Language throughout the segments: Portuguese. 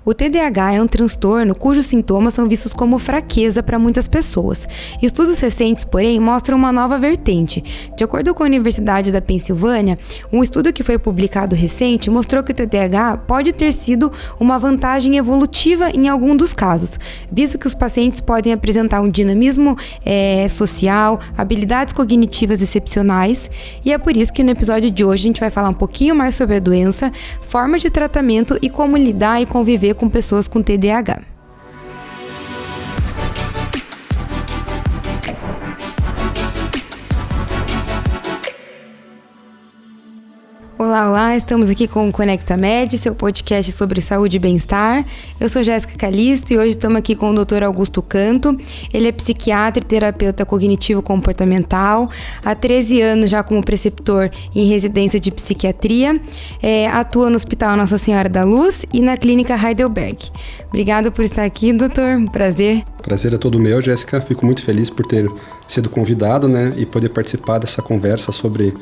O TDAH é um transtorno cujos sintomas são vistos como fraqueza para muitas pessoas. Estudos recentes, porém, mostram uma nova vertente. De acordo com a Universidade da Pensilvânia, um estudo que foi publicado recente mostrou que o TDAH pode ter sido uma vantagem evolutiva em algum dos casos, visto que os pacientes podem apresentar um dinamismo social, habilidades cognitivas excepcionais, e é por isso que no episódio de hoje a gente vai falar um pouquinho mais sobre a doença, formas de tratamento e como lidar e conviver com pessoas com TDAH. Olá, estamos aqui com o Conecta Med, seu podcast sobre saúde e bem-estar. Eu sou Jéssica Calisto e hoje estamos aqui com o Dr. Augusto Canto. Ele é psiquiatra e terapeuta cognitivo-comportamental, há 13 anos já como preceptor em residência de psiquiatria, atua no Hospital Nossa Senhora da Luz e na Clínica Heidelberg. Obrigado por estar aqui, doutor, prazer. Prazer é todo meu, Jéssica. Fico muito feliz por ter sido convidado, e poder participar dessa conversa sobre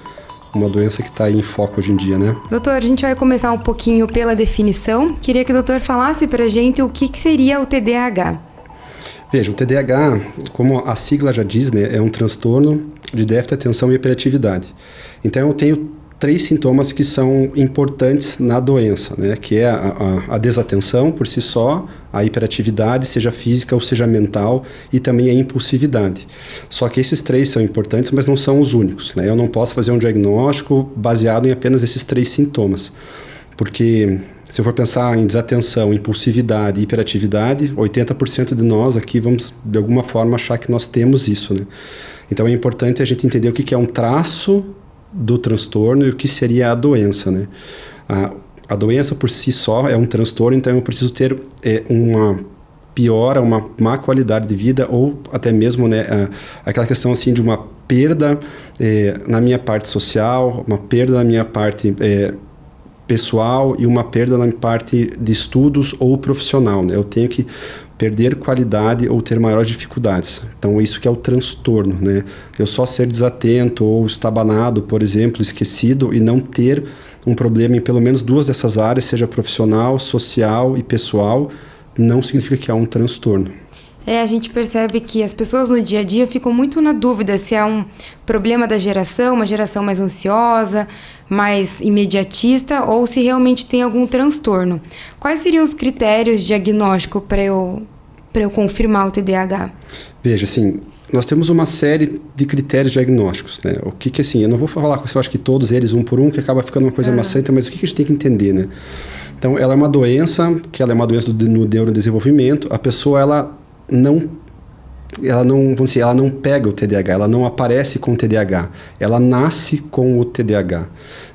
uma doença que está aí em foco hoje em dia, Doutor, a gente vai começar um pouquinho pela definição. Queria que o doutor falasse pra gente o que seria o TDAH. Veja, o TDAH, como a sigla já diz, é um transtorno de déficit de atenção e hiperatividade. Então eu tenho 3 sintomas que são importantes na doença, que é a desatenção por si só, a hiperatividade, seja física ou seja mental, e também a impulsividade. Só que esses 3 são importantes, mas não são os únicos. Eu não posso fazer um diagnóstico baseado em apenas esses 3 sintomas, porque se eu for pensar em desatenção, impulsividade e hiperatividade, 80% de nós aqui vamos, de alguma forma, achar que nós temos isso. Então é importante a gente entender o que é um traço do transtorno e o que seria a doença, A doença por si só é um transtorno, então eu preciso ter uma piora, uma má qualidade de vida ou até mesmo aquela questão assim de uma perda na minha parte social, uma perda na minha parte pessoal e uma perda na minha parte de estudos ou profissional. Eu tenho que perder qualidade ou ter maiores dificuldades. Então, isso que é o transtorno, Eu só ser desatento ou estabanado, por exemplo, esquecido e não ter um problema em pelo menos 2 dessas áreas, seja profissional, social e pessoal, não significa que é um transtorno. A gente percebe que as pessoas no dia a dia ficam muito na dúvida se é um problema da geração, uma geração mais ansiosa, mais imediatista, ou se realmente tem algum transtorno. Quais seriam os critérios diagnósticos para eu confirmar o TDAH? Veja, assim, nós temos uma série de critérios diagnósticos, O que assim, eu não vou falar com você, eu acho que todos eles, um por um, que acaba ficando uma coisa maçante, mas o que a gente tem que entender, Então, ela é uma doença, no neurodesenvolvimento, a pessoa, ela não pega o TDAH, ela não aparece com o TDAH, ela nasce com o TDAH.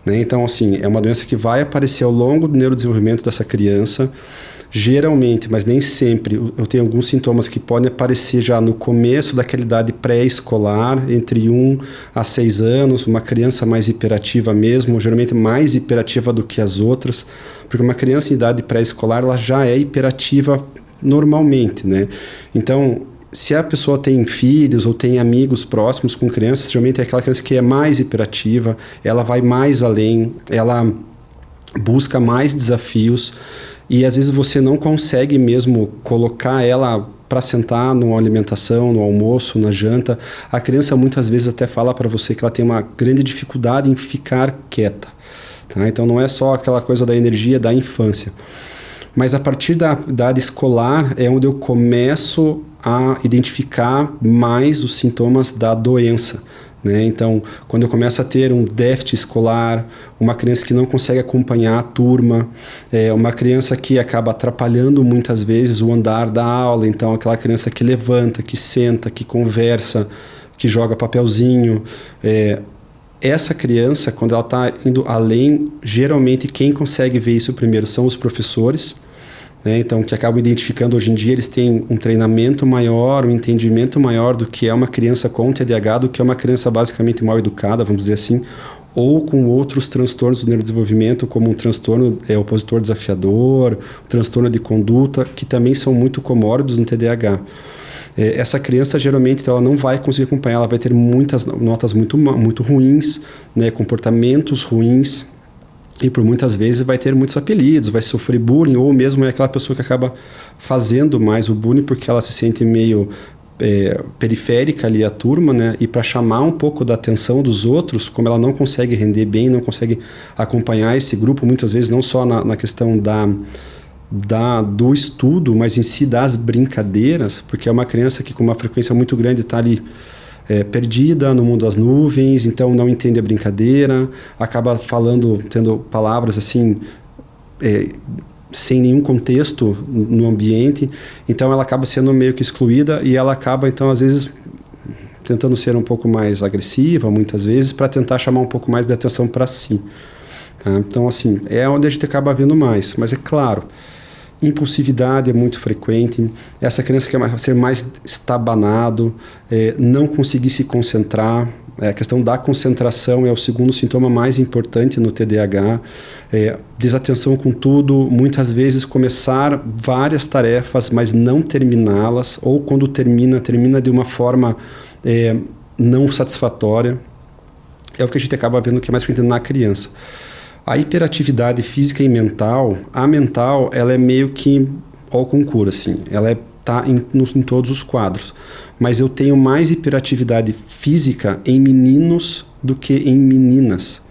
Então, assim, é uma doença que vai aparecer ao longo do neurodesenvolvimento dessa criança, geralmente, mas nem sempre, eu tenho alguns sintomas que podem aparecer já no começo daquela idade pré-escolar, entre 1 a 6 anos, uma criança mais hiperativa mesmo, geralmente mais hiperativa do que as outras, porque uma criança em idade pré-escolar, ela já é hiperativa normalmente, Então, se a pessoa tem filhos ou tem amigos próximos com crianças, geralmente é aquela criança que é mais hiperativa, ela vai mais além, ela busca mais desafios e às vezes você não consegue mesmo colocar ela para sentar numa alimentação, no almoço, na janta. A criança muitas vezes até fala para você que ela tem uma grande dificuldade em ficar quieta. Então não é só aquela coisa da energia da infância. Mas a partir da idade escolar é onde eu começo a identificar mais os sintomas da doença. Então, quando eu começo a ter um déficit escolar, uma criança que não consegue acompanhar a turma, uma criança que acaba atrapalhando muitas vezes o andar da aula, então aquela criança que levanta, que senta, que conversa, que joga papelzinho, essa criança, quando ela está indo além, geralmente quem consegue ver isso primeiro são os professores, então, que acabam identificando hoje em dia, eles têm um treinamento maior, um entendimento maior do que é uma criança com TDAH, do que é uma criança basicamente mal educada, vamos dizer assim, ou com outros transtornos do neurodesenvolvimento, como um transtorno opositor desafiador, um transtorno de conduta, que também são muito comórbidos no TDAH. Essa criança, geralmente, então, ela não vai conseguir acompanhar, ela vai ter muitas notas muito ruins, comportamentos ruins, e por muitas vezes vai ter muitos apelidos, vai sofrer bullying, ou mesmo é aquela pessoa que acaba fazendo mais o bullying porque ela se sente meio periférica ali à turma, né? E para chamar um pouco da atenção dos outros, como ela não consegue render bem, não consegue acompanhar esse grupo, muitas vezes não só na questão do estudo, mas em si das brincadeiras, porque é uma criança que com uma frequência muito grande está ali perdida no mundo das nuvens, então não entende a brincadeira, acaba tendo palavras assim sem nenhum contexto no ambiente, então ela acaba sendo meio que excluída e ela acaba então às vezes tentando ser um pouco mais agressiva, muitas vezes, para tentar chamar um pouco mais de atenção para si. Tá? Então assim, é onde a gente acaba vendo mais, mas é claro, impulsividade é muito frequente, essa criança quer ser mais estabanado, não conseguir se concentrar, a questão da concentração é o segundo sintoma mais importante no TDAH, desatenção com tudo, muitas vezes começar várias tarefas, mas não terminá-las, ou quando termina de uma forma não satisfatória, é o que a gente acaba vendo que é mais frequente na criança. A hiperatividade física e mental, a mental, ela é meio que ao concurso, assim, ela está em todos os quadros. Mas eu tenho mais hiperatividade física em meninos do que em meninas.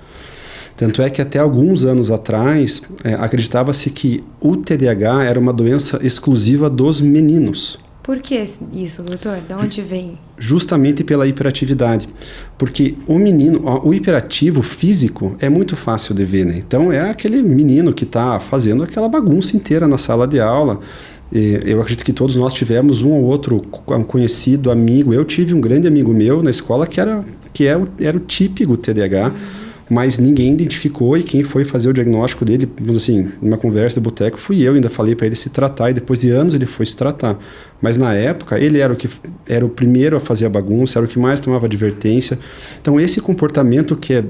Tanto é que até alguns anos atrás, acreditava-se que o TDAH era uma doença exclusiva dos meninos. Por que isso, doutor? De onde vem? Justamente pela hiperatividade. Porque o hiperativo físico é muito fácil de ver, né? Então é aquele menino que está fazendo aquela bagunça inteira na sala de aula. Eu acredito que todos nós tivemos um ou outro conhecido, amigo. Eu tive um grande amigo meu na escola que era o típico TDAH. Mas ninguém identificou, e quem foi fazer o diagnóstico dele, assim, numa conversa de boteco, fui eu, ainda falei para ele se tratar, e depois de anos ele foi se tratar. Mas na época, ele era o primeiro a fazer a bagunça, era o que mais tomava advertência. Então esse comportamento que é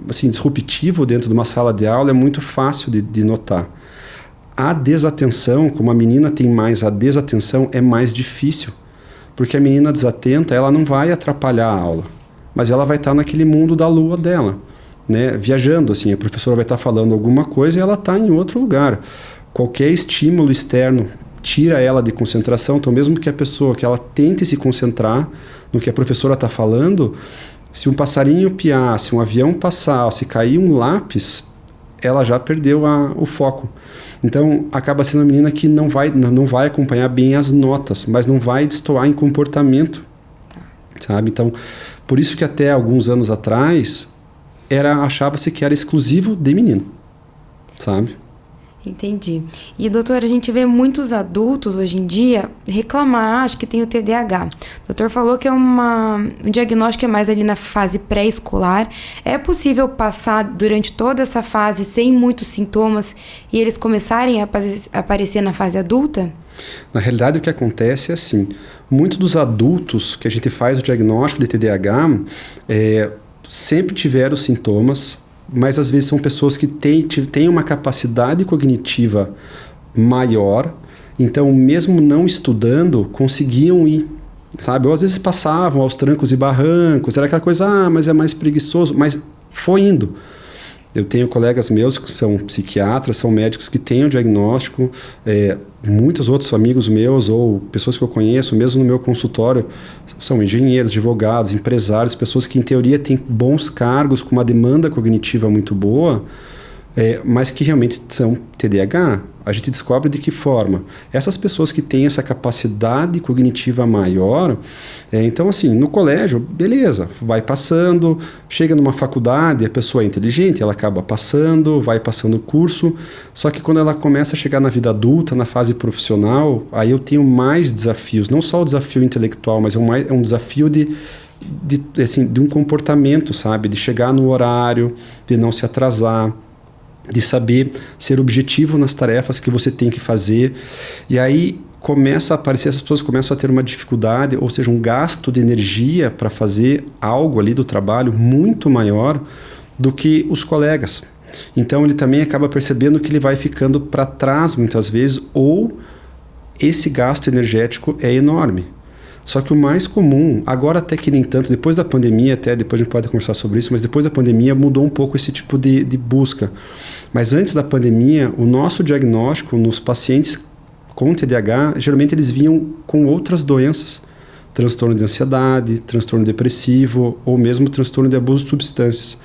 assim, disruptivo dentro de uma sala de aula é muito fácil de notar. A desatenção, como a menina tem mais a desatenção, é mais difícil, porque a menina desatenta, ela não vai atrapalhar a aula, mas ela vai estar naquele mundo da lua dela. Né, viajando, assim, a professora vai estar falando alguma coisa e ela está em outro lugar. Qualquer estímulo externo tira ela de concentração, então mesmo que a pessoa, que ela tente se concentrar no que a professora está falando, se um passarinho piar, se um avião passar, se cair um lápis, ela já perdeu o foco. Então acaba sendo uma menina que não vai acompanhar bem as notas, mas não vai destoar em comportamento, sabe? Então, por isso que até alguns anos atrás achava-se que era exclusivo de menino, sabe? Entendi. E, doutor, a gente vê muitos adultos hoje em dia reclamar, acho que tem o TDAH. O doutor falou que um diagnóstico é mais ali na fase pré-escolar. É possível passar durante toda essa fase sem muitos sintomas e eles começarem a aparecer na fase adulta? Na realidade, o que acontece é assim, muitos dos adultos que a gente faz o diagnóstico de TDAH sempre tiveram sintomas, mas às vezes são pessoas que têm uma capacidade cognitiva maior, então mesmo não estudando, conseguiam ir, sabe? Ou às vezes passavam aos trancos e barrancos, era aquela coisa, mas é mais preguiçoso, mas foi indo. Eu tenho colegas meus que são psiquiatras, são médicos que têm o diagnóstico, muitos outros amigos meus ou pessoas que eu conheço, mesmo no meu consultório, são engenheiros, advogados, empresários, pessoas que em teoria têm bons cargos, com uma demanda cognitiva muito boa, mas que realmente são TDAH. A gente descobre de que forma. Essas pessoas que têm essa capacidade cognitiva maior, então assim, no colégio, beleza, vai passando, chega numa faculdade, a pessoa é inteligente, ela acaba passando, vai passando o curso, só que quando ela começa a chegar na vida adulta, na fase profissional, aí eu tenho mais desafios, não só o desafio intelectual, mas é um desafio de um comportamento, sabe? De chegar no horário, de não se atrasar, de saber ser objetivo nas tarefas que você tem que fazer. E aí começa a aparecer, essas pessoas começam a ter uma dificuldade, ou seja, um gasto de energia para fazer algo ali do trabalho muito maior do que os colegas. Então ele também acaba percebendo que ele vai ficando para trás muitas vezes, ou esse gasto energético é enorme. Só que o mais comum, agora até que nem tanto, depois da pandemia, até depois a gente pode conversar sobre isso, mas depois da pandemia mudou um pouco esse tipo de busca. Mas antes da pandemia, o nosso diagnóstico nos pacientes com TDAH, geralmente eles vinham com outras doenças. Transtorno de ansiedade, transtorno depressivo ou mesmo transtorno de abuso de substâncias.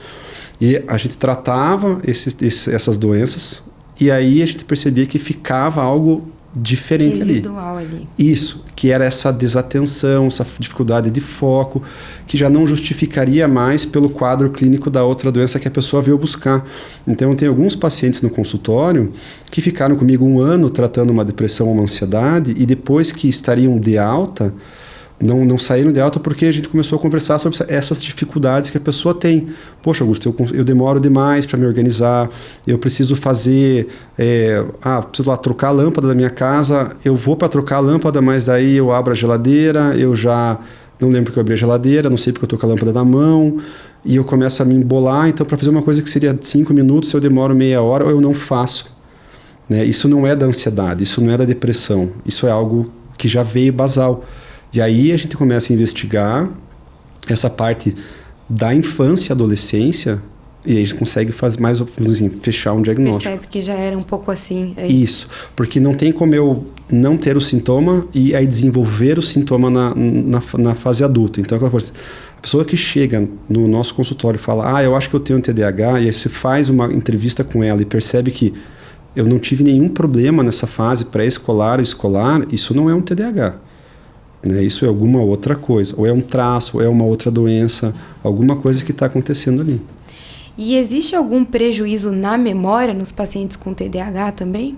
E a gente tratava essas doenças e aí a gente percebia que ficava algo diferente residual ali. Isso, que era essa desatenção, essa dificuldade de foco, que já não justificaria mais pelo quadro clínico da outra doença que a pessoa veio buscar. Então, tem alguns pacientes no consultório que ficaram comigo 1 ano tratando uma depressão ou uma ansiedade e depois que estariam de alta, não saíram de alta porque a gente começou a conversar sobre essas dificuldades que a pessoa tem. Poxa, Augusto, eu demoro demais para me organizar, eu preciso fazer, preciso lá trocar a lâmpada da minha casa, eu vou para trocar a lâmpada, mas daí eu abro a geladeira, eu já não lembro que eu abri a geladeira, não sei porque eu estou com a lâmpada na mão, e eu começo a me embolar, então para fazer uma coisa que seria 5 minutos, eu demoro meia hora ou eu não faço. Né? Isso não é da ansiedade, isso não é da depressão, isso é algo que já veio basal. E aí a gente começa a investigar essa parte da infância e adolescência e aí a gente consegue fazer mais, assim, fechar um diagnóstico. Percebe que já era um pouco assim. Isso, porque não tem como eu não ter o sintoma e aí desenvolver o sintoma na fase adulta. Então, aquela coisa, a pessoa que chega no nosso consultório e fala, eu acho que eu tenho TDAH, e aí você faz uma entrevista com ela e percebe que eu não tive nenhum problema nessa fase pré-escolar ou escolar, isso não é um TDAH. Né? Isso é alguma outra coisa, ou é um traço, ou é uma outra doença, alguma coisa que está acontecendo ali. E existe algum prejuízo na memória nos pacientes com TDAH também?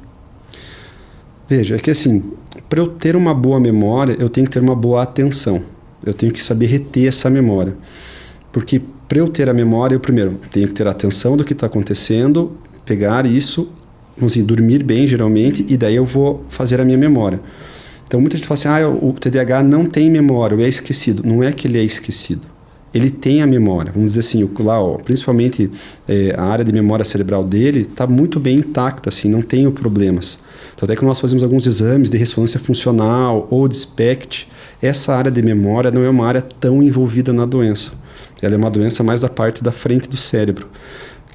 Veja, é que assim, para eu ter uma boa memória, eu tenho que ter uma boa atenção. Eu tenho que saber reter essa memória. Porque para eu ter a memória, eu primeiro tenho que ter atenção do que está acontecendo, pegar isso, vamos dizer, dormir bem geralmente, e daí eu vou fazer a minha memória. Então muita gente fala assim, o TDAH não tem memória, ou é esquecido. Não é que ele é esquecido. Ele tem a memória. Vamos dizer assim, principalmente a área de memória cerebral dele está muito bem intacta, assim, não tem problemas. Então até que nós fazemos alguns exames de ressonância funcional ou de SPECT, essa área de memória não é uma área tão envolvida na doença. Ela é uma doença mais da parte da frente do cérebro,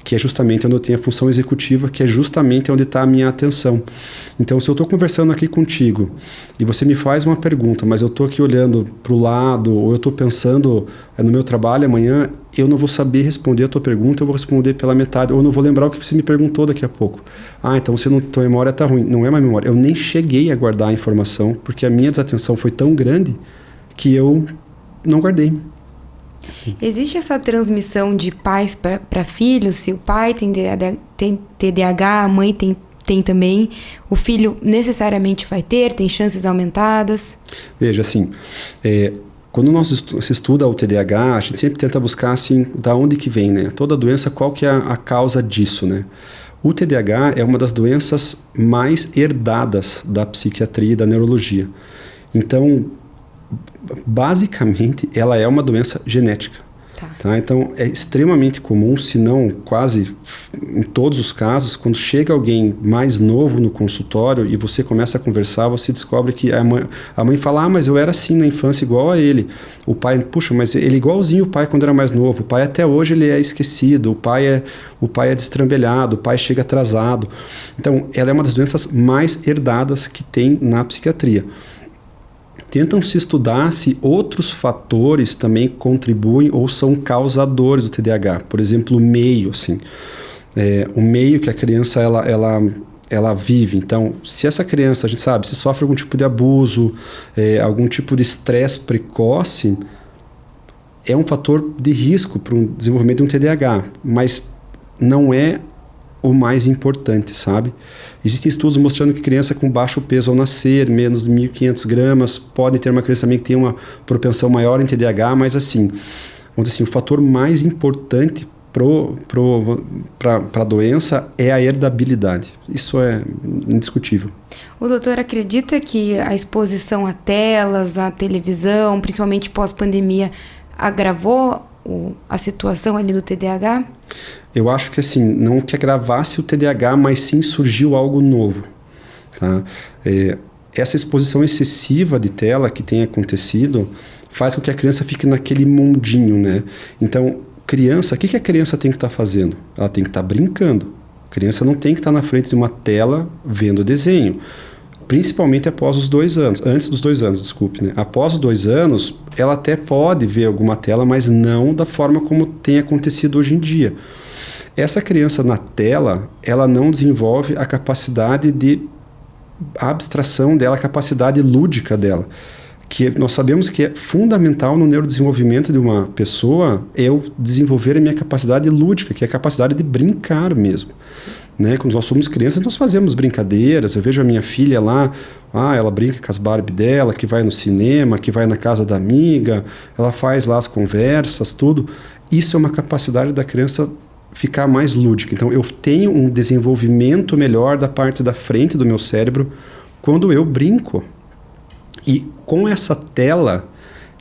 que é justamente onde eu tenho a função executiva, que é justamente onde está a minha atenção. Então, se eu estou conversando aqui contigo e você me faz uma pergunta, mas eu estou aqui olhando para o lado, ou eu estou pensando no meu trabalho amanhã, eu não vou saber responder a tua pergunta, eu vou responder pela metade, ou não vou lembrar o que você me perguntou daqui a pouco. Então tua memória está ruim. Não é uma memória. Eu nem cheguei a guardar a informação, porque a minha desatenção foi tão grande que eu não guardei. Existe essa transmissão de pais para filhos? Se o pai tem TDAH, a mãe tem também, o filho necessariamente vai ter? Tem chances aumentadas? Veja, assim, quando se estuda o TDAH, a gente sempre tenta buscar, assim, da onde que vem, né? Toda doença, qual que é a causa disso, né? O TDAH é uma das doenças mais herdadas da psiquiatria e da neurologia. Então, basicamente, ela é uma doença genética. Tá? Então, é extremamente comum, se não quase em todos os casos, quando chega alguém mais novo no consultório e você começa a conversar, você descobre que a mãe fala, mas eu era assim na infância igual a ele. O pai, puxa, mas ele é igualzinho o pai quando era mais novo. O pai até hoje ele é esquecido, o pai é destrambelhado, o pai chega atrasado. Então, ela é uma das doenças mais herdadas que tem na psiquiatria. Tentam se estudar se outros fatores também contribuem ou são causadores do TDAH. Por exemplo, o meio, assim. O meio que a criança ela vive. Então, se essa criança, a gente sabe, se sofre algum tipo de abuso, algum tipo de estresse precoce, é um fator de risco para o desenvolvimento de um TDAH, mas não é o mais importante, sabe? Existem estudos mostrando que criança com baixo peso ao nascer, menos de 1.500 gramas, pode ter uma criança também que tem uma propensão maior em TDAH, mas assim, vamos dizer assim, o fator mais importante para a doença é a herdabilidade. Isso é indiscutível. O doutor acredita que a exposição a telas, a televisão, principalmente pós-pandemia, agravou a situação ali do TDAH? Eu acho que assim, não que agravasse o TDAH, mas sim surgiu algo novo. Tá? essa exposição excessiva de tela que tem acontecido faz com que a criança fique naquele mundinho, né? Então, criança, o que a criança tem que estar fazendo? Ela tem que estar brincando. A criança não tem que estar na frente de uma tela vendo desenho. Principalmente após os 2 anos. Antes dos 2 anos, desculpe, né? Após os 2 anos, ela até pode ver alguma tela, mas não da forma como tem acontecido hoje em dia. Essa criança na tela, ela não desenvolve a capacidade de abstração dela, a capacidade lúdica dela. Que nós sabemos que é fundamental no neurodesenvolvimento de uma pessoa eu desenvolver a minha capacidade lúdica, que é a capacidade de brincar mesmo. Né? Quando nós somos crianças, nós fazemos brincadeiras. Eu vejo a minha filha lá, ela brinca com as Barbie dela, que vai no cinema, que vai na casa da amiga, ela faz lá as conversas, tudo. Isso é uma capacidade da criança ficar mais lúdica. Então, eu tenho um desenvolvimento melhor da parte da frente do meu cérebro quando eu brinco. E com essa tela,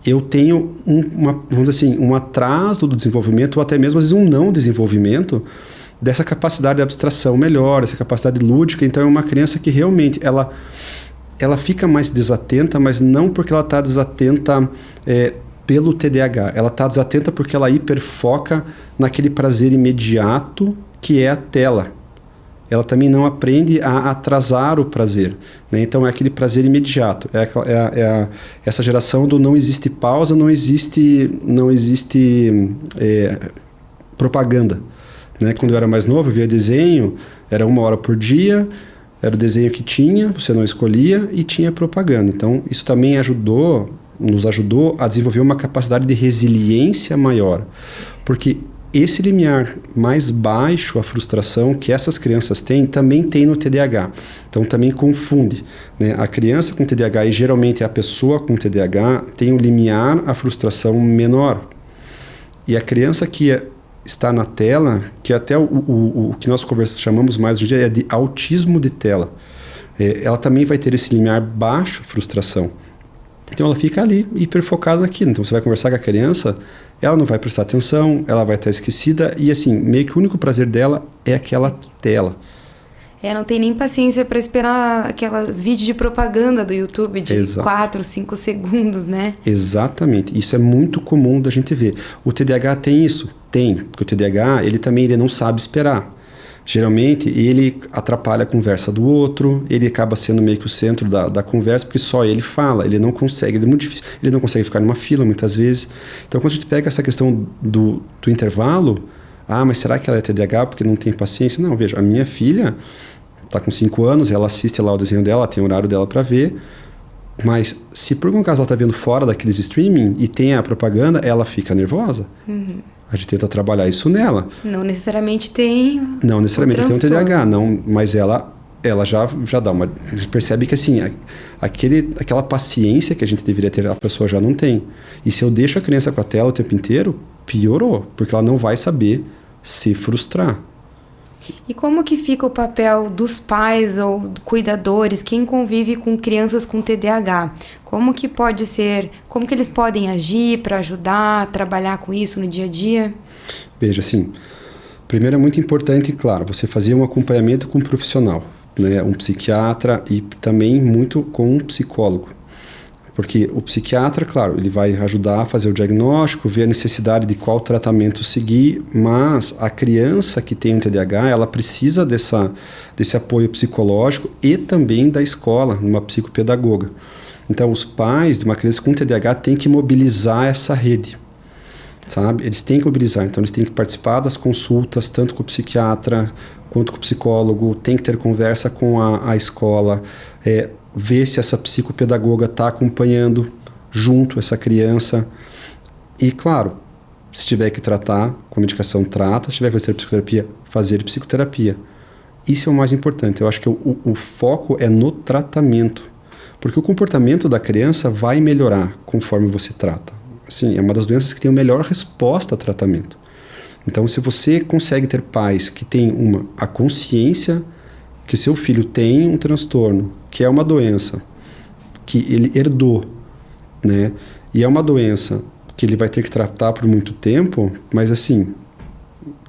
eu tenho vamos dizer assim, um atraso do desenvolvimento, ou até mesmo, às vezes, um não desenvolvimento dessa capacidade de abstração melhor, essa capacidade lúdica. Então, é uma criança que realmente ela fica mais desatenta, mas não porque ela está desatenta pelo TDAH. Ela está desatenta porque ela hiperfoca naquele prazer imediato que é a tela. Ela também não aprende a atrasar o prazer, né? Então é aquele prazer imediato, essa geração do não existe pausa, não existe propaganda, né? Quando eu era mais novo, eu via desenho, era 1 hora por dia, era o desenho que tinha, você não escolhia e tinha propaganda. Então isso também nos ajudou a desenvolver uma capacidade de resiliência maior, porque esse limiar mais baixo, a frustração que essas crianças têm, também tem no TDAH. Então também confunde, né? A criança com TDAH e geralmente a pessoa com TDAH tem o limiar, a frustração menor. E a criança que está na tela, que até o que nós chamamos mais hoje em dia é de autismo de tela, ela também vai ter esse limiar baixo, frustração. Então ela fica ali hiperfocada naquilo. Então você vai conversar com a criança, ela não vai prestar atenção, ela vai estar esquecida e assim, meio que o único prazer dela é aquela tela. Não tem nem paciência para esperar aquelas vídeos de propaganda do YouTube de 4, 5 segundos, né? Exatamente. Isso é muito comum da gente ver. O TDAH tem isso? Tem. Porque o TDAH, ele não sabe esperar. Geralmente, ele atrapalha a conversa do outro, ele acaba sendo meio que o centro da conversa, porque só ele fala, ele não consegue, é muito difícil, ele não consegue ficar numa fila muitas vezes. Então, quando a gente pega essa questão do intervalo, mas será que ela é TDAH porque não tem paciência? Não, veja, a minha filha está com 5 anos, ela assiste lá o desenho dela, tem o horário dela para ver, mas se por um caso ela está vendo fora daqueles streaming e tem a propaganda, ela fica nervosa. Uhum. A gente tenta trabalhar isso nela. Não necessariamente tem. Não necessariamente tem um TDAH, não, mas ela já dá uma. A gente percebe que assim, aquela paciência que a gente deveria ter, a pessoa já não tem. E se eu deixo a criança com a tela o tempo inteiro, piorou, porque ela não vai saber se frustrar. E como que fica o papel dos pais ou cuidadores, quem convive com crianças com TDAH? Como que eles podem agir para ajudar, trabalhar com isso no dia a dia? Veja, assim, primeiro é muito importante, claro, você fazer um acompanhamento com um profissional, né, um psiquiatra e também muito com um psicólogo. Porque o psiquiatra, claro, ele vai ajudar a fazer o diagnóstico, ver a necessidade de qual tratamento seguir, mas a criança que tem um TDAH, ela precisa desse apoio psicológico e também da escola, numa psicopedagoga. Então, os pais de uma criança com TDAH têm que mobilizar essa rede, sabe? Eles têm que mobilizar, então eles têm que participar das consultas, tanto com o psiquiatra quanto com o psicólogo, tem que ter conversa com a escola, ver se essa psicopedagoga está acompanhando junto essa criança. E, claro, se tiver que tratar com medicação, trata. Se tiver que fazer psicoterapia, fazer psicoterapia. Isso é o mais importante. Eu acho que o foco é no tratamento. Porque o comportamento da criança vai melhorar conforme você trata. Assim, é uma das doenças que tem a melhor resposta a tratamento. Então, se você consegue ter pais que têm a consciência que seu filho tem um transtorno, que é uma doença que ele herdou, né? E é uma doença que ele vai ter que tratar por muito tempo, mas assim,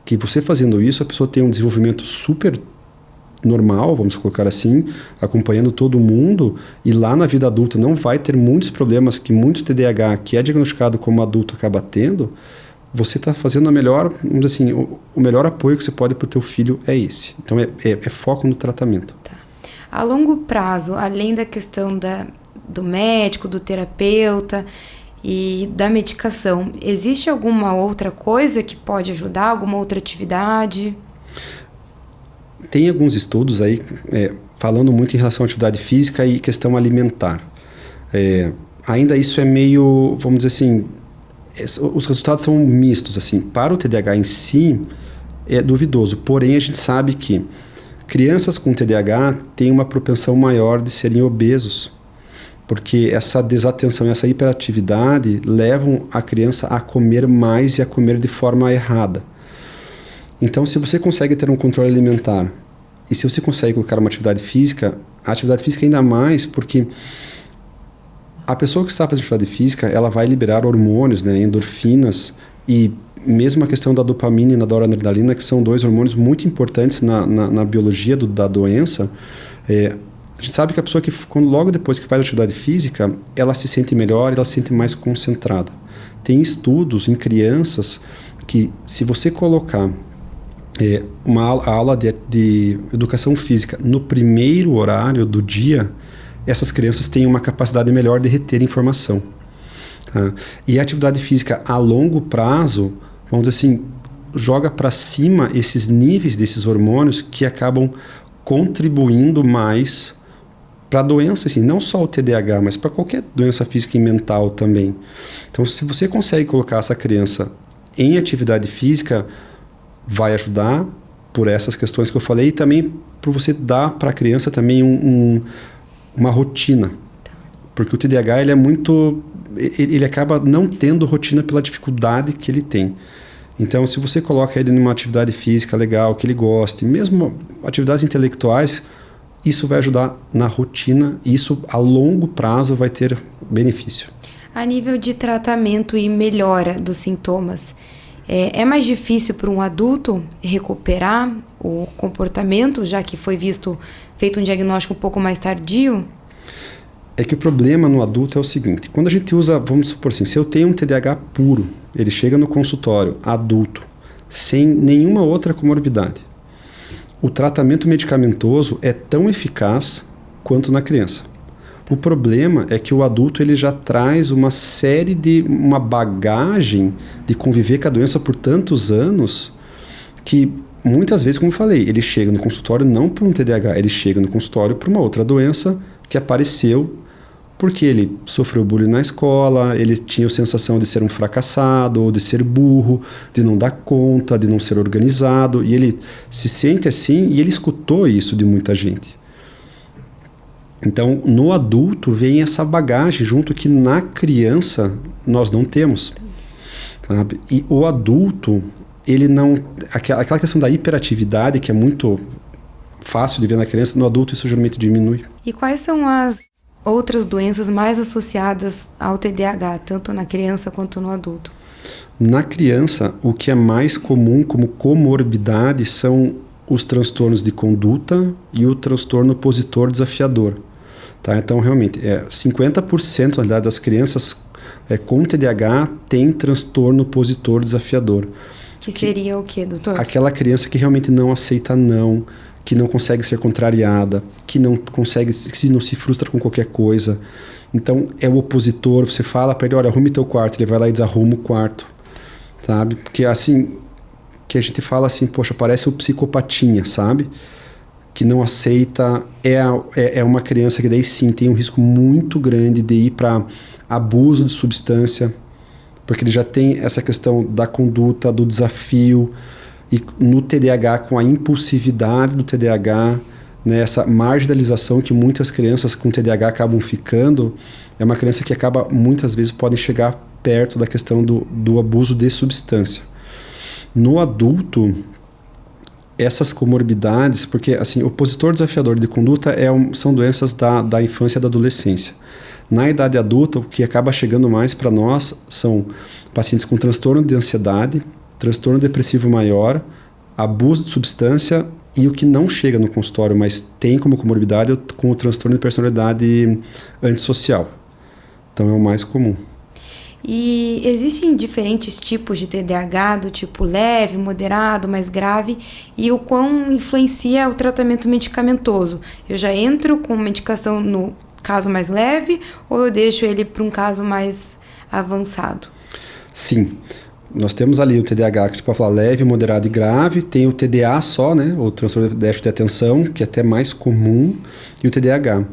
que você fazendo isso, a pessoa tem um desenvolvimento super normal, vamos colocar assim, acompanhando todo mundo, e lá na vida adulta não vai ter muitos problemas que muito TDAH, que é diagnosticado como adulto, acaba tendo, você está fazendo a melhor, vamos dizer assim, o melhor apoio que você pode para o teu filho é esse. Então é foco no tratamento. Tá. A longo prazo, além da questão do médico, do terapeuta e da medicação, existe alguma outra coisa que pode ajudar, alguma outra atividade? Tem alguns estudos aí falando muito em relação à atividade física e questão alimentar. Ainda isso é meio, vamos dizer assim, os resultados são mistos. Assim, para o TDAH em si, é duvidoso. Porém, a gente sabe que crianças com TDAH têm uma propensão maior de serem obesos, porque essa desatenção e essa hiperatividade levam a criança a comer mais e a comer de forma errada. Então, se você consegue ter um controle alimentar e se você consegue colocar uma atividade física, a atividade física ainda mais, porque a pessoa que está fazendo atividade física, ela vai liberar hormônios, né, endorfinas, e mesmo a questão da dopamina e da noradrenalina, que são 2 hormônios muito importantes na biologia da doença. A gente sabe que a pessoa que, logo depois que faz atividade física, ela se sente melhor, ela se sente mais concentrada. Tem estudos em crianças que, se você colocar a aula de educação física no primeiro horário do dia, essas crianças têm uma capacidade melhor de reter informação. Tá? E a atividade física a longo prazo, vamos dizer assim, joga para cima esses níveis desses hormônios que acabam contribuindo mais para a doença, assim, não só o TDAH, mas para qualquer doença física e mental também. Então, se você consegue colocar essa criança em atividade física, vai ajudar por essas questões que eu falei, e também por você dar para a criança também uma rotina. Porque o TDAH, ele acaba não tendo rotina pela dificuldade que ele tem. Então, se você coloca ele numa atividade física legal, que ele goste, mesmo atividades intelectuais, isso vai ajudar na rotina e isso a longo prazo vai ter benefício. A nível de tratamento e melhora dos sintomas, é mais difícil para um adulto recuperar o comportamento, já que foi feito um diagnóstico um pouco mais tardio? É que o problema no adulto é o seguinte: quando a gente usa, vamos supor assim, se eu tenho um TDAH puro, ele chega no consultório, adulto, sem nenhuma outra comorbidade, o tratamento medicamentoso é tão eficaz quanto na criança. O problema é que o adulto ele já traz uma bagagem de conviver com a doença por tantos anos que muitas vezes, como eu falei, ele chega no consultório não por um TDAH, ele chega no consultório por uma outra doença que apareceu porque ele sofreu bullying na escola, ele tinha a sensação de ser um fracassado, ou de ser burro, de não dar conta, de não ser organizado, e ele se sente assim e ele escutou isso de muita gente. Então, no adulto vem essa bagagem junto que na criança nós não temos, sabe? E o adulto, ele não... Aquela questão da hiperatividade, que é muito fácil de ver na criança, no adulto isso geralmente diminui. E quais são as outras doenças mais associadas ao TDAH, tanto na criança quanto no adulto? Na criança, o que é mais comum como comorbidade são os transtornos de conduta e o transtorno opositor desafiador. Tá? Então, realmente, 50% na realidade, das crianças com TDAH tem transtorno opositor desafiador. Que seria o quê, doutor? Aquela criança que realmente não aceita não, que não consegue ser contrariada, que não se frustra com qualquer coisa. Então, é o opositor, você fala para ele, olha, arrume teu quarto, ele vai lá e desarruma o quarto, sabe? Porque assim, que a gente fala assim, poxa, parece o psicopatinha, sabe? Que não aceita, é uma criança que daí sim tem um risco muito grande de ir para abuso de substância, porque ele já tem essa questão da conduta, do desafio, e no TDAH, com a impulsividade do TDAH, né, essa marginalização que muitas crianças com TDAH acabam ficando, é uma criança que acaba, muitas vezes, pode chegar perto da questão do abuso de substância. No adulto, essas comorbidades, porque assim, opositor desafiador de conduta são doenças da infância e da adolescência. Na idade adulta, o que acaba chegando mais para nós são pacientes com transtorno de ansiedade, transtorno depressivo maior, abuso de substância E o que não chega no consultório, mas tem como comorbidade, com o transtorno de personalidade antissocial. Então é o mais comum. E existem diferentes tipos de TDAH, do tipo leve, moderado, mais grave, e o quão influencia o tratamento medicamentoso? Eu já entro com medicação no caso mais leve ou eu deixo ele para um caso mais avançado? Sim. Nós temos ali o TDAH, que a gente pode falar leve, moderado e grave. Tem o TDA só, né? O transtorno de déficit de atenção, que é até mais comum, e o TDAH.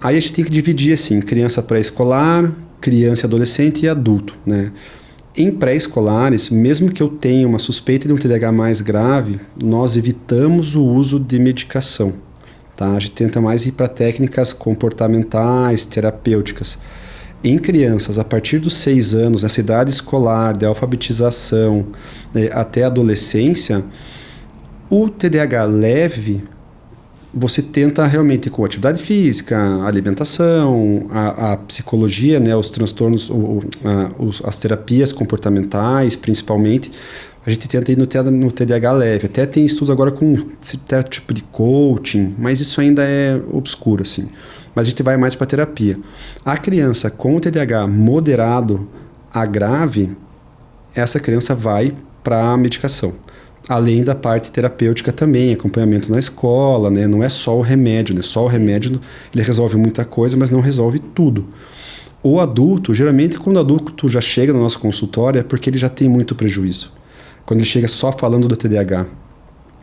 Aí a gente tem que dividir assim, criança pré-escolar, criança, adolescente e adulto, né? Em pré-escolares, mesmo que eu tenha uma suspeita de um TDAH mais grave, nós evitamos o uso de medicação, tá? A gente tenta mais ir para técnicas comportamentais, terapêuticas. Em crianças, a partir dos 6 anos, nessa idade escolar, de alfabetização, até a adolescência, o TDAH leve, você tenta realmente com atividade física, alimentação, a psicologia, né, os transtornos, as terapias comportamentais, principalmente, a gente tenta ir no TDAH leve. Até tem estudos agora com certo tipo de coaching, mas isso ainda é obscuro, assim. Mas a gente vai mais para terapia. A criança com o TDAH moderado a grave, essa criança vai para a medicação. Além da parte terapêutica também, acompanhamento na escola, né? Não é só o remédio, né? Só o remédio ele resolve muita coisa, mas não resolve tudo. O adulto, geralmente quando o adulto já chega no nosso consultório é porque ele já tem muito prejuízo. Quando ele chega só falando do TDAH.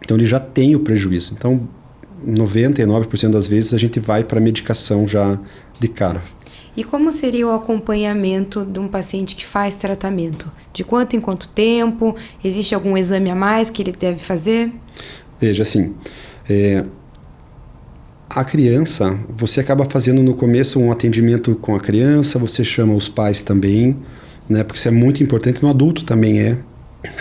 Então ele já tem o prejuízo. Então 99% das vezes a gente vai para a medicação já de cara. E como seria o acompanhamento de um paciente que faz tratamento? De quanto em quanto tempo? Existe algum exame a mais que ele deve fazer? Veja, assim, a criança, você acaba fazendo no começo um atendimento com a criança, você chama os pais também, né? Porque isso é muito importante, no adulto também é.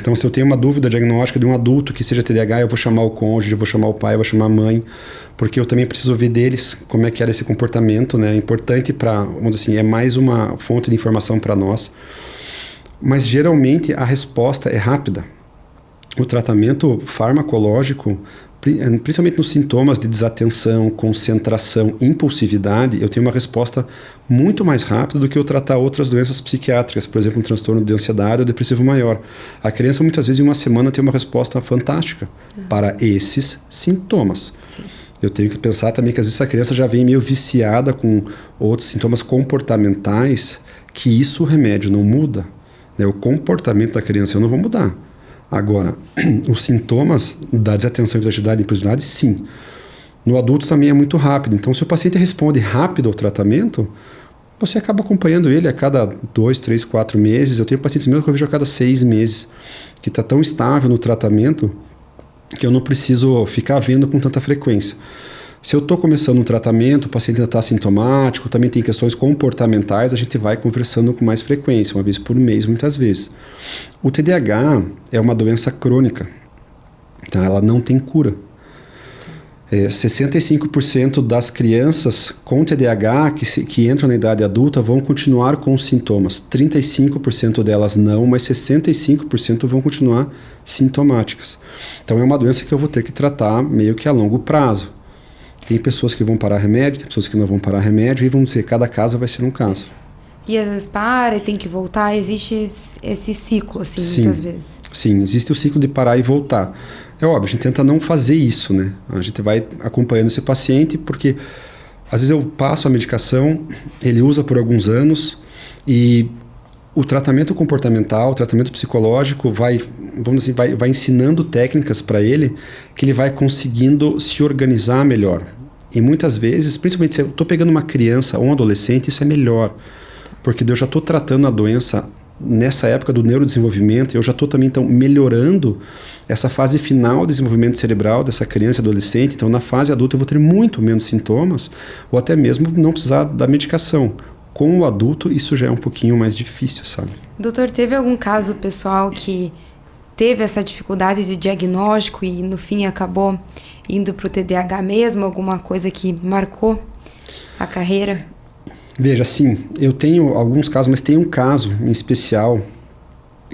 Então, se eu tenho uma dúvida diagnóstica de um adulto que seja TDAH, eu vou chamar o cônjuge, eu vou chamar o pai, eu vou chamar a mãe, porque eu também preciso ver deles como é que era esse comportamento, né? É importante para, vamos dizer assim, é mais uma fonte de informação para nós. Mas, geralmente, a resposta é rápida. O tratamento farmacológico, principalmente nos sintomas de desatenção, concentração, impulsividade, eu tenho uma resposta muito mais rápida do que eu tratar outras doenças psiquiátricas, por exemplo, um transtorno de ansiedade ou depressivo maior. A criança, muitas vezes, em uma semana, tem uma resposta fantástica para esses sintomas. Sim. Eu tenho que pensar também que, às vezes, a criança já vem meio viciada com outros sintomas comportamentais, que isso o remédio não muda. Né? O comportamento da criança eu não vou mudar. Agora, os sintomas da desatenção, hiperatividade e impulsividade, sim. No adulto também é muito rápido. Então, se o paciente responde rápido ao tratamento, você acaba acompanhando ele a cada 2, 3, 4 meses. Eu tenho pacientes meus que eu vejo a cada 6 meses, que está tão estável no tratamento que eu não preciso ficar vendo com tanta frequência. Se eu estou começando um tratamento, o paciente ainda está sintomático, também tem questões comportamentais, a gente vai conversando com mais frequência, uma vez por mês, muitas vezes. O TDAH é uma doença crônica, tá? Ela não tem cura. 65% das crianças com TDAH que entram na idade adulta vão continuar com os sintomas. 35% delas não, mas 65% vão continuar sintomáticas. Então é uma doença que eu vou ter que tratar meio que a longo prazo. Tem pessoas que vão parar remédio, tem pessoas que não vão parar remédio, e vamos dizer, cada caso vai ser um caso. E às vezes para e tem que voltar, existe esse ciclo, assim, sim, muitas vezes. Sim, existe o ciclo de parar e voltar. É óbvio, a gente tenta não fazer isso, né? A gente vai acompanhando esse paciente, porque às vezes eu passo a medicação, ele usa por alguns anos, e o tratamento comportamental, o tratamento psicológico vai ensinando técnicas para ele, que ele vai conseguindo se organizar melhor. E muitas vezes, principalmente se eu estou pegando uma criança ou um adolescente, isso é melhor. Porque eu já estou tratando a doença nessa época do neurodesenvolvimento, eu já estou também então, melhorando essa fase final de desenvolvimento cerebral dessa criança e adolescente. Então, na fase adulta, eu vou ter muito menos sintomas, ou até mesmo não precisar da medicação. Com o adulto, isso já é um pouquinho mais difícil, sabe? Doutor, teve algum caso pessoal que teve essa dificuldade de diagnóstico e no fim acabou indo para o TDAH mesmo? Alguma coisa que marcou a carreira? Veja, sim, eu tenho alguns casos, mas tem um caso em especial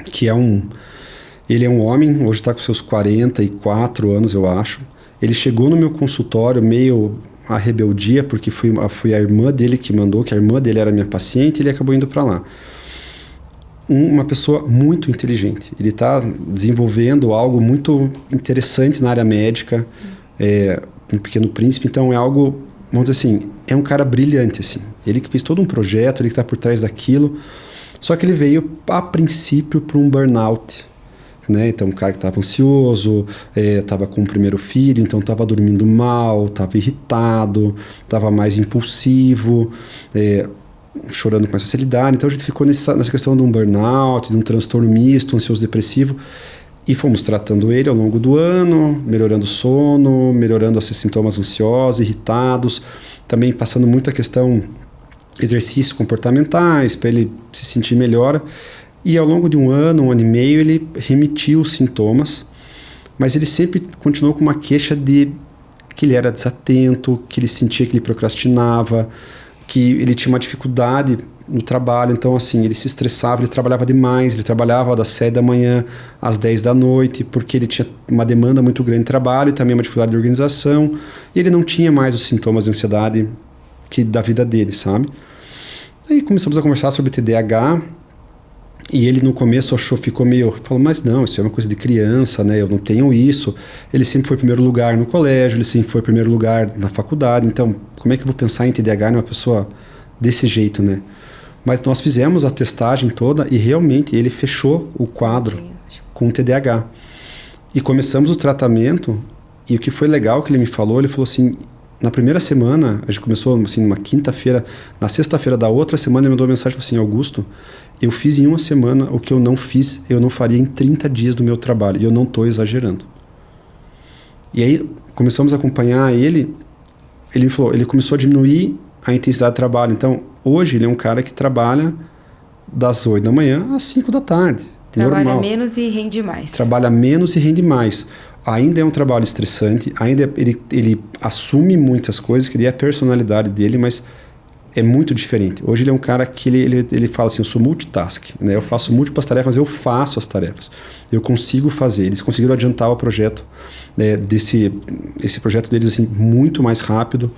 que é Ele é um homem, hoje está com seus 44 anos, eu acho. Ele chegou no meu consultório meio a rebeldia, porque foi a irmã dele que mandou, que a irmã dele era minha paciente, e ele acabou indo para lá. Uma pessoa muito inteligente. Ele está desenvolvendo algo muito interessante na área médica, um Pequeno Príncipe, então é algo, vamos dizer assim, é um cara brilhante, assim. Ele que fez todo um projeto, ele que está por trás daquilo, só que ele veio, a princípio, para um burnout, né? Então, um cara que estava ansioso, estava com o primeiro filho, então estava dormindo mal, estava irritado, estava mais impulsivo, chorando com mais facilidade. Então, a gente ficou nessa questão de um burnout, de um transtorno misto, ansioso-depressivo, e fomos tratando ele ao longo do ano, melhorando o sono, melhorando esses sintomas ansiosos, irritados, também passando muito a questão exercícios comportamentais para ele se sentir melhor. E ao longo de um ano e meio, ele remitiu os sintomas, mas ele sempre continuou com uma queixa de que ele era desatento, que ele sentia que ele procrastinava, que ele tinha uma dificuldade no trabalho. Então, assim, ele se estressava, ele trabalhava demais, ele trabalhava das 7 da manhã às 10 da noite, porque ele tinha uma demanda muito grande de trabalho e também uma dificuldade de organização, e ele não tinha mais os sintomas de ansiedade da vida dele, sabe? Aí começamos a conversar sobre TDAH, e ele no começo falou, mas não, isso é uma coisa de criança, né? Eu não tenho isso. Ele sempre foi primeiro lugar no colégio, ele sempre foi primeiro lugar na faculdade, então como é que eu vou pensar em TDAH numa pessoa desse jeito, né? Mas nós fizemos a testagem toda e realmente ele fechou o quadro com TDAH. E começamos o tratamento, e o que foi legal que ele falou assim, na primeira semana, a gente começou assim, numa quinta-feira, na sexta-feira da outra semana ele mandou uma mensagem assim, Augusto, eu fiz em uma semana o que eu não fiz, eu não faria em 30 dias do meu trabalho, e eu não estou exagerando. E aí começamos a acompanhar ele falou, ele começou a diminuir a intensidade de trabalho. Então, hoje ele é um cara que trabalha das 8 da manhã às 5 da tarde. Trabalha normal. menos e rende mais. Trabalha menos e rende mais. Ainda é um trabalho estressante, ainda ele assume muitas coisas, que é a personalidade dele, mas é muito diferente. Hoje ele é um cara que ele fala assim, eu sou multitask, né? Eu faço múltiplas tarefas, mas eu faço as tarefas. Eu consigo fazer. Eles conseguiram adiantar o projeto, né, esse projeto deles assim, muito mais rápido,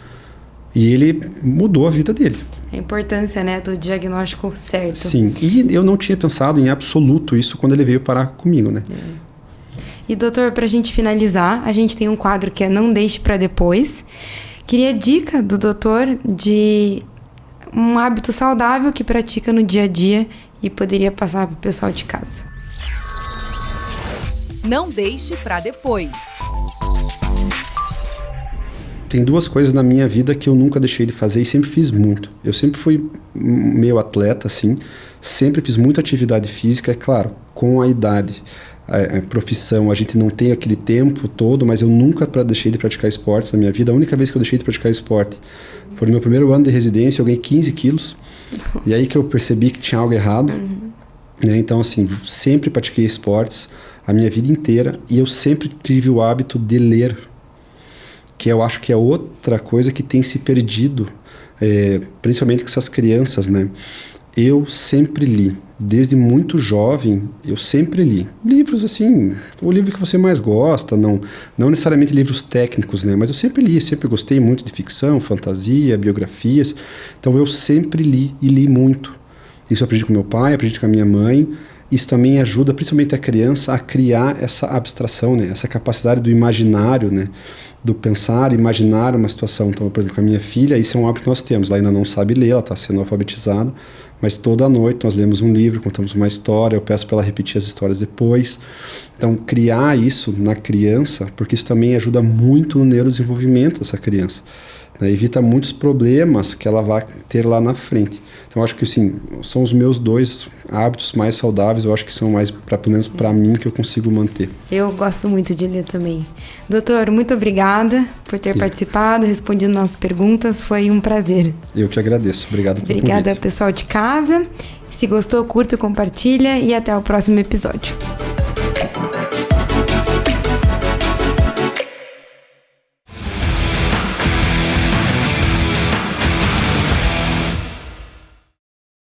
e ele mudou a vida dele. A importância, né, do diagnóstico certo. Sim, e eu não tinha pensado em absoluto isso quando ele veio parar comigo, né? E doutor, pra gente finalizar, a gente tem um quadro que é Não Deixe Pra Depois. Queria dica do doutor de um hábito saudável que pratica no dia a dia e poderia passar pro pessoal de casa. Não deixe pra depois. Tem duas coisas na minha vida que eu nunca deixei de fazer e sempre fiz muito. Eu sempre fui meio atleta, assim, sempre fiz muita atividade física, é claro, com a idade, a profissão, a gente não tem aquele tempo todo, mas eu nunca deixei de praticar esportes na minha vida. A única vez que eu deixei de praticar esporte foi no meu primeiro ano de residência, eu ganhei 15 quilos, e aí que eu percebi que tinha algo errado. Né? Então, assim, sempre pratiquei esportes a minha vida inteira, e eu sempre tive o hábito de ler, que eu acho que é outra coisa que tem se perdido, principalmente com essas crianças, né? Eu sempre li, desde muito jovem, eu sempre li livros assim, o livro que você mais gosta, não necessariamente livros técnicos, né? Mas eu sempre li, sempre gostei muito de ficção, fantasia, biografias, então eu sempre li e li muito. Isso eu aprendi com meu pai, aprendi com a minha mãe. Isso também ajuda, principalmente a criança, a criar essa abstração, né? Essa capacidade do imaginário, né? Do pensar, imaginar uma situação. Então, por exemplo, com a minha filha, isso é um hábito que nós temos. Ela ainda não sabe ler, ela está sendo alfabetizada, mas toda noite nós lemos um livro, contamos uma história, eu peço para ela repetir as histórias depois. Então, criar isso na criança, porque isso também ajuda muito no neurodesenvolvimento dessa criança. Né? Evita muitos problemas que ela vai ter lá na frente. Então, acho que assim, são os meus dois hábitos mais saudáveis, eu acho que são mais, pelo menos para mim, que eu consigo manter. Eu gosto muito de ler também. Doutor, muito obrigada por ter participado, respondido nossas perguntas, foi um prazer. Eu que agradeço, obrigado pelo convite. Obrigada, pessoal de casa. Se gostou, curta, compartilha e até o próximo episódio.